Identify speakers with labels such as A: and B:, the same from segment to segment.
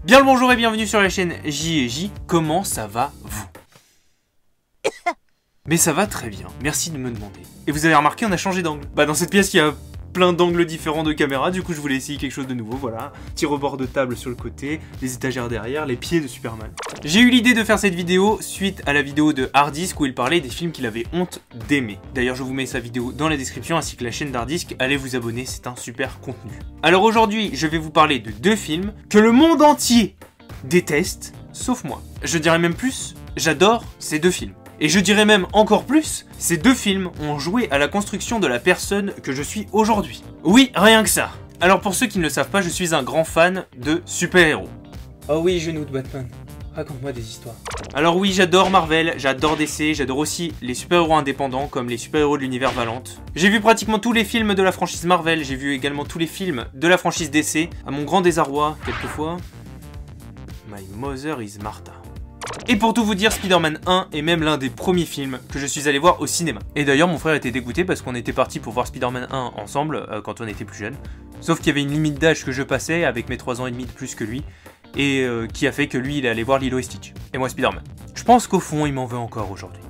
A: Bien le bonjour et bienvenue sur la chaîne J&J, comment ça va vous? Mais ça va très bien, merci de me demander. Et vous avez remarqué, on a changé d'angle. Bah dans cette pièce, il y a plein d'angles différents de caméra, du coup je voulais essayer quelque chose de nouveau, voilà. Petit rebord de table sur le côté, les étagères derrière, les pieds de Superman. J'ai eu l'idée de faire cette vidéo suite à la vidéo de Hardisk où il parlait des films qu'il avait honte d'aimer. D'ailleurs je vous mets sa vidéo dans la description ainsi que la chaîne d'Hardisk, allez vous abonner, c'est un super contenu. Alors aujourd'hui, je vais vous parler de deux films que le monde entier déteste, sauf moi. Je dirais même plus, j'adore ces deux films. Et je dirais même encore plus, ces deux films ont joué à la construction de la personne que je suis aujourd'hui. Oui, rien que ça. Alors pour ceux qui ne le savent pas, je suis un grand fan de super-héros. Oh oui, genou de Batman. Raconte-moi des histoires. Alors oui, j'adore Marvel, j'adore DC, j'adore aussi les super-héros indépendants comme les super-héros de l'univers Valorant. J'ai vu pratiquement tous les films de la franchise Marvel, j'ai vu également tous les films de la franchise DC, à mon grand désarroi, quelquefois. My mother is Martha. Et pour tout vous dire, Spider-Man 1 est même l'un des premiers films que je suis allé voir au cinéma. Et d'ailleurs, mon frère était dégoûté parce qu'on était parti pour voir Spider-Man 1 ensemble quand on était plus jeune. Sauf qu'il y avait une limite d'âge que je passais avec mes 3 ans et demi de plus que lui. Et qui a fait que lui, il est allé voir Lilo et Stitch. Et moi, Spider-Man. Je pense qu'au fond, il m'en veut encore aujourd'hui.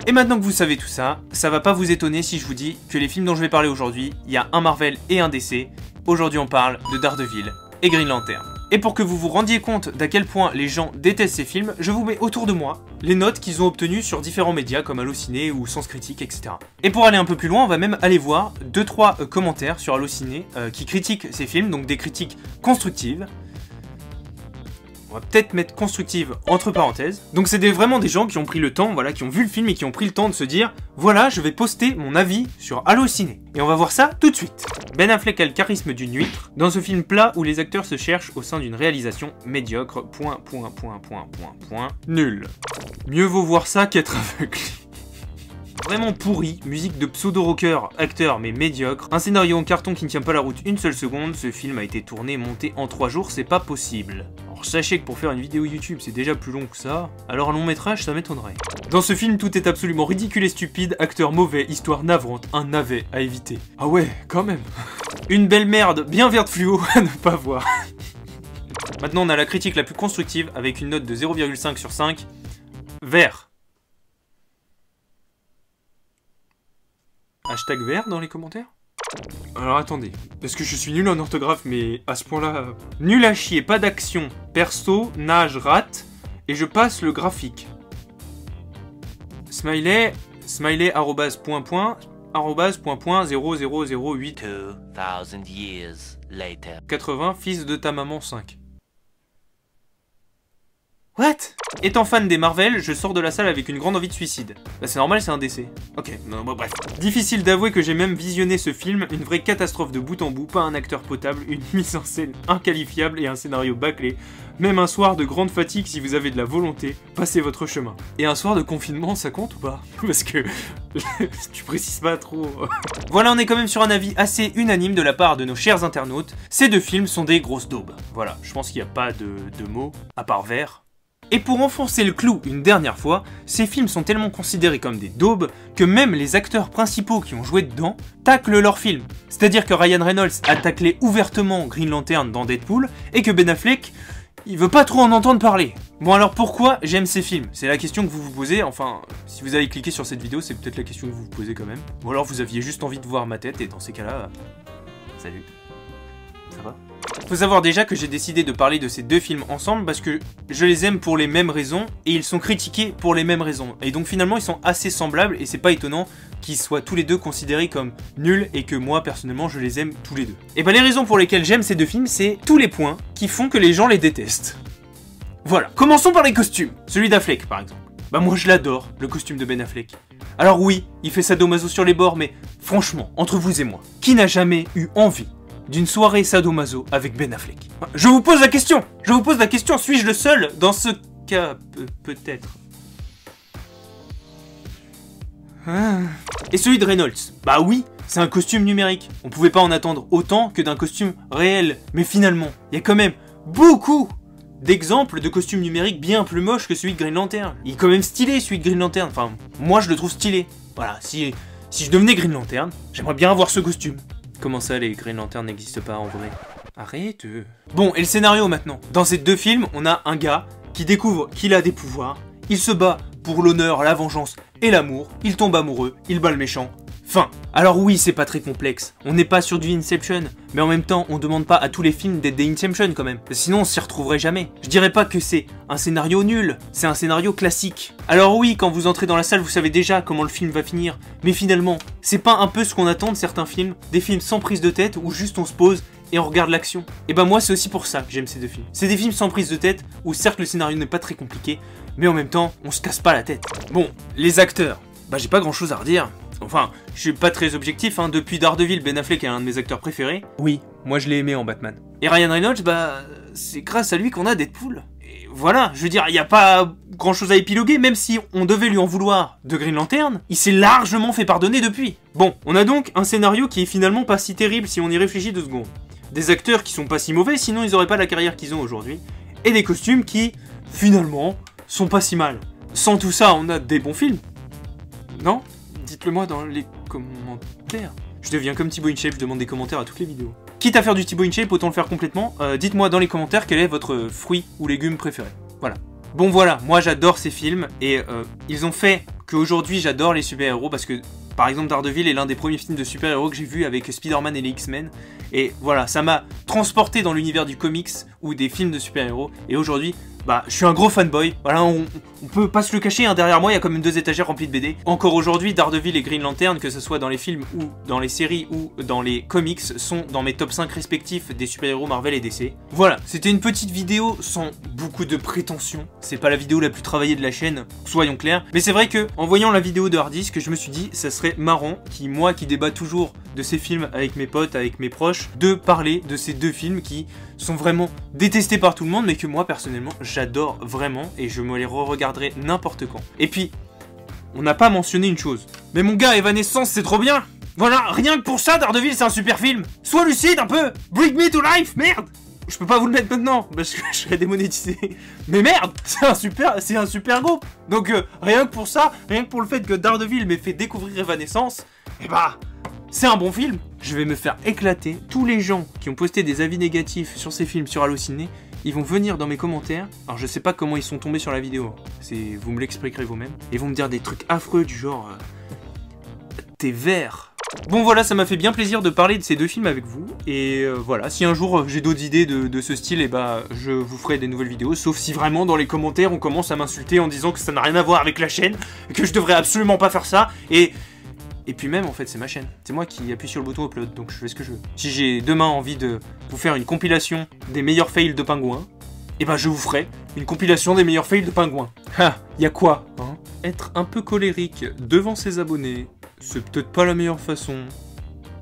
A: Et maintenant que vous savez tout ça, ça va pas vous étonner si je vous dis que les films dont je vais parler aujourd'hui, il y a un Marvel et un DC. Aujourd'hui, on parle de Daredevil et Green Lantern. Et pour que vous vous rendiez compte d'à quel point les gens détestent ces films, je vous mets autour de moi les notes qu'ils ont obtenues sur différents médias comme Allociné ou Sens Critique, etc. Et pour aller un peu plus loin, on va même aller voir 2-3 commentaires sur Allociné qui critiquent ces films, donc des critiques constructives. On va peut-être mettre constructive entre parenthèses. Donc c'est vraiment des gens qui ont pris le temps, voilà, qui ont vu le film et qui ont pris le temps de se dire voilà, je vais poster mon avis sur Allociné. Et on va voir ça tout de suite. Ben Affleck a le charisme d'une huître dans ce film plat où les acteurs se cherchent au sein d'une réalisation médiocre. Nul. Mieux vaut voir ça qu'être aveugle. Vraiment pourri, musique de pseudo-rocker, acteur mais médiocre, un scénario en carton qui ne tient pas la route une seule seconde, ce film a été tourné et monté en 3 jours, c'est pas possible. Alors sachez que pour faire une vidéo YouTube c'est déjà plus long que ça, alors un long métrage ça m'étonnerait. Dans ce film tout est absolument ridicule et stupide, acteur mauvais, histoire navrante, un navet à éviter. Ah ouais, quand même. Une belle merde bien verte fluo à ne pas voir. Maintenant on a la critique la plus constructive avec une note de 0,5 sur 5, vert. Hashtag vert dans les commentaires? Alors attendez, parce que je suis nul en orthographe, mais à ce point-là... Nul à chier, pas d'action, perso, nage, rate, et je passe le graphique. Smiley, arrobase, arrobase, 0008.
B: 2000 years later.
A: 80, fils de ta maman 5. What? Étant fan des Marvel, je sors de la salle avec une grande envie de suicide. Bah c'est normal, c'est un décès. Ok, non, bah, bref. Difficile d'avouer que j'ai même visionné ce film, une vraie catastrophe de bout en bout, pas un acteur potable, une mise en scène inqualifiable et un scénario bâclé. Même un soir de grande fatigue, si vous avez de la volonté, passez votre chemin. Et un soir de confinement, ça compte ou pas? Parce que... tu précises pas trop... Voilà, on est quand même sur un avis assez unanime de la part de nos chers internautes. Ces deux films sont des grosses daubes. Voilà, je pense qu'il n'y a pas de mots, à part vert. Et pour enfoncer le clou une dernière fois, ces films sont tellement considérés comme des daubes que même les acteurs principaux qui ont joué dedans taclent leur film. C'est-à-dire que Ryan Reynolds a taclé ouvertement Green Lantern dans Deadpool et que Ben Affleck, il veut pas trop en entendre parler. Bon alors pourquoi j'aime ces films? C'est la question que vous vous posez, enfin, si vous avez cliqué sur cette vidéo, c'est peut-être la question que vous vous posez quand même. Ou alors vous aviez juste envie de voir ma tête et dans ces cas-là, salut. Ça va? Faut savoir déjà que j'ai décidé de parler de ces deux films ensemble parce que je les aime pour les mêmes raisons et ils sont critiqués pour les mêmes raisons. Et donc finalement ils sont assez semblables et c'est pas étonnant qu'ils soient tous les deux considérés comme nuls et que moi personnellement je les aime tous les deux. Et bah les raisons pour lesquelles j'aime ces deux films, c'est tous les points qui font que les gens les détestent. Voilà, commençons par les costumes. Celui d'Affleck par exemple. Bah moi je l'adore, le costume de Ben Affleck. Alors oui, il fait sadomaso sur les bords mais franchement, entre vous et moi, qui n'a jamais eu envie d'une soirée sadomaso avec Ben Affleck? Je vous pose la question! Suis-je le seul dans ce cas? Peut-être. Et celui de Reynolds? Bah oui, c'est un costume numérique. On pouvait pas en attendre autant que d'un costume réel. Mais finalement, il y a quand même beaucoup d'exemples de costumes numériques bien plus moches que celui de Green Lantern. Il est quand même stylé celui de Green Lantern. Enfin, moi je le trouve stylé. Voilà, si je devenais Green Lantern, j'aimerais bien avoir ce costume. Comment ça, les Green Lantern n'existent pas en vrai? Arrête. Bon, et le scénario maintenant. Dans ces deux films, on a un gars qui découvre qu'il a des pouvoirs, il se bat pour l'honneur, la vengeance et l'amour, il tombe amoureux, il bat le méchant. Fin. Alors oui, c'est pas très complexe, on n'est pas sur du Inception, mais en même temps, on demande pas à tous les films d'être des Inception quand même, sinon on s'y retrouverait jamais. Je dirais pas que c'est un scénario nul, c'est un scénario classique. Alors oui, quand vous entrez dans la salle, vous savez déjà comment le film va finir, mais finalement, c'est pas un peu ce qu'on attend de certains films, des films sans prise de tête où juste on se pose et on regarde l'action. Et ben moi, c'est aussi pour ça que j'aime ces deux films. C'est des films sans prise de tête où certes le scénario n'est pas très compliqué, mais en même temps, on se casse pas la tête. Bon, les acteurs, bah j'ai pas grand chose à redire. Enfin, je suis pas très objectif, hein. Depuis Daredevil, Ben Affleck est un de mes acteurs préférés. Oui, moi je l'ai aimé en Batman. Et Ryan Reynolds, bah, c'est grâce à lui qu'on a Deadpool. Et voilà, je veux dire, il y a pas grand chose à épiloguer, même si on devait lui en vouloir de Green Lantern, il s'est largement fait pardonner depuis. Bon, on a donc un scénario qui est finalement pas si terrible si on y réfléchit 2 secondes. Des acteurs qui sont pas si mauvais, sinon ils auraient pas la carrière qu'ils ont aujourd'hui. Et des costumes qui, finalement, sont pas si mal. Sans tout ça, on a des bons films. Non ? Dites-le moi dans les commentaires. Je deviens comme Thibaut InShape, je demande des commentaires à toutes les vidéos. Quitte à faire du Thibaut InShape, autant le faire complètement. Dites-moi dans les commentaires quel est votre fruit ou légume préféré. Voilà. Bon voilà, moi j'adore ces films et ils ont fait qu'aujourd'hui j'adore les super-héros parce que par exemple Daredevil est l'un des premiers films de super-héros que j'ai vu avec Spider-Man et les X-Men. Et voilà, ça m'a transporté dans l'univers du comics ou des films de super-héros. Et aujourd'hui, bah, je suis un gros fanboy. Voilà, on peut pas se le cacher, hein, derrière moi, il y a quand même 2 étagères remplies de BD. Encore aujourd'hui, Daredevil et Green Lantern, que ce soit dans les films ou dans les séries ou dans les comics, sont dans mes top 5 respectifs des super-héros Marvel et DC. Voilà, c'était une petite vidéo sans beaucoup de prétention. C'est pas la vidéo la plus travaillée de la chaîne, soyons clairs. Mais c'est vrai que, en voyant la vidéo de Harddisk, je me suis dit, ça serait marrant, moi qui débat toujours de ces films avec mes potes, avec mes proches, de parler de ces 2 films qui sont vraiment détestés par tout le monde, mais que moi, personnellement, j'adore vraiment, et je me les re-regarderai n'importe quand. Et puis, on n'a pas mentionné une chose. Mais mon gars, Evanescence, c'est trop bien! Voilà, rien que pour ça, Daredevil, c'est un super film! Sois lucide un peu! Bring me to life, merde! Je peux pas vous le mettre maintenant, parce que je serais démonétisé. Mais merde! C'est un super groupe! Donc, rien que pour ça, rien que pour le fait que Daredevil m'ait fait découvrir Evanescence, et bah... c'est un bon film. Je vais me faire éclater. Tous les gens qui ont posté des avis négatifs sur ces films sur Allociné, ils vont venir dans mes commentaires. Alors je sais pas comment ils sont tombés sur la vidéo. Vous me l'expliquerez vous-même. Ils vont me dire des trucs affreux du genre... t'es vert. Bon voilà, ça m'a fait bien plaisir de parler de ces 2 films avec vous. Et voilà, si un jour j'ai d'autres idées de ce style, et bah je vous ferai des nouvelles vidéos. Sauf si vraiment dans les commentaires on commence à m'insulter en disant que ça n'a rien à voir avec la chaîne. Que je devrais absolument pas faire ça. Et puis même, en fait, c'est ma chaîne. C'est moi qui appuie sur le bouton upload, donc je fais ce que je veux. Si j'ai demain envie de vous faire une compilation des meilleurs fails de pingouins, et ben je vous ferai une compilation des meilleurs fails de pingouins. Ah, y a quoi, hein? Être un peu colérique devant ses abonnés, c'est peut-être pas la meilleure façon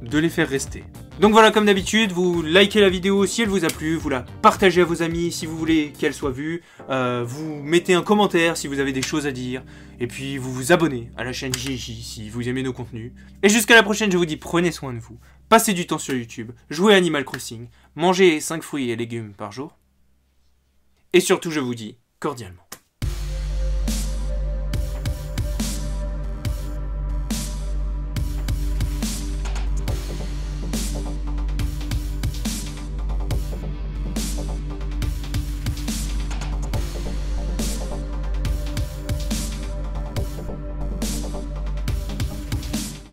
A: de les faire rester. Donc voilà, comme d'habitude, vous likez la vidéo si elle vous a plu, vous la partagez à vos amis si vous voulez qu'elle soit vue, vous mettez un commentaire si vous avez des choses à dire, et puis vous vous abonnez à la chaîne JJ si vous aimez nos contenus. Et jusqu'à la prochaine, je vous dis prenez soin de vous, passez du temps sur YouTube, jouez à Animal Crossing, mangez 5 fruits et légumes par jour, et surtout je vous dis cordialement.